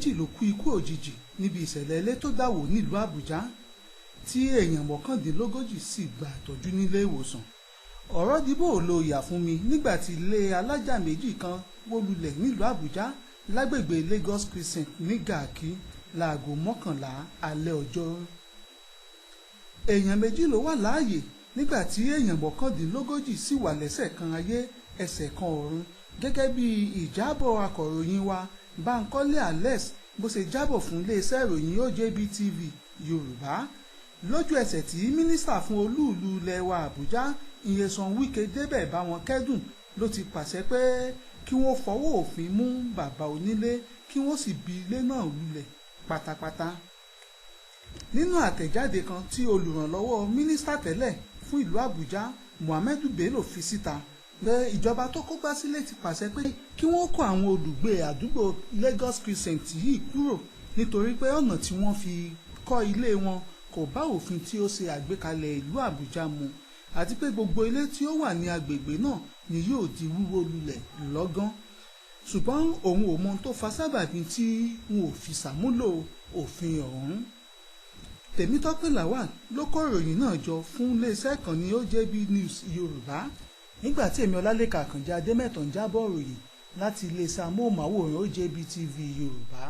méjì ló kú ikú òjijì níbi ìṣẹ̀lẹ̀ ilé tó dàwó nílùú Àbújá tí èèyàn 39 sì gba ìtọ́jú nílé ìwòsàn. ọ̀rọ̀ dìbò lo ìyà fún mi nígbà tí ilé alájà méjì kan wó lulẹ̀ nílùú Àbújá lágbègbè Lagos Crescent ní Gàkí láago 11 alẹ́ ọjọ́. èèyàn 2 ló wà láàyè nígbà tí èèyàn 39 sì wà lẹ́sẹ̀ kan ayé ẹsẹ̀ kan ọ̀run gẹ́gẹ́ bí ìjábọ̀ akọ̀ròyìn wa Bankole Alex bó ṣe jábọ̀ fún iléeṣẹ́ ìròyìn OJB Tv Yoruba. lójú ẹsẹ̀ tí mínísítà fún olúùlú ilẹ̀ wa Àbújá Nyesom Wike débẹ̀ bá wọn kẹ́dùn ló ti pàṣẹ pé kí wọ́n fọwọ́ òfin mú bàbá onílé kí wọ́n sì bi ilé náà lulẹ̀ pátápátá. nínú àtẹ̀jáde kan tí olùrànlọ́wọ́ mínísítà tẹ́lẹ̀ fún ìlú Àbújá Muhammadu Bello fi síta pé ìjọba tó kógbá sílé ti pàṣẹ pé kí wọ́n kó àwọn olùgbé àdúgbò Lagos Crescent yìí kúrò nítorí pé ọ̀nà tí wọ́n fi kọ́ ilé wọn kò bá òfin tí ó ṣe àgbékalẹ̀ ìlú Àbújá mu àti pé gbogbo ilé tí ó wà ní agbègbè náà ni yóò di wíwó lulẹ̀ lọ́gán. ṣùgbọ́n òun ò mọ tó fa sábàbí tí wọn ò fi ṣàmúlò òfin ọ̀hún. Tèmítọ́pẹ́ Lawal ló kó ìròyìn náà jọ fún iléeṣẹ́ kan ní OJB News Yorùbá nígbà tí èmi Ọlálékan Àkànjí Adémẹ́tàn ń jábọ̀ ròyìn láti iléeṣẹ́ amóhùnmáwòrán OJB TV Yorùbá.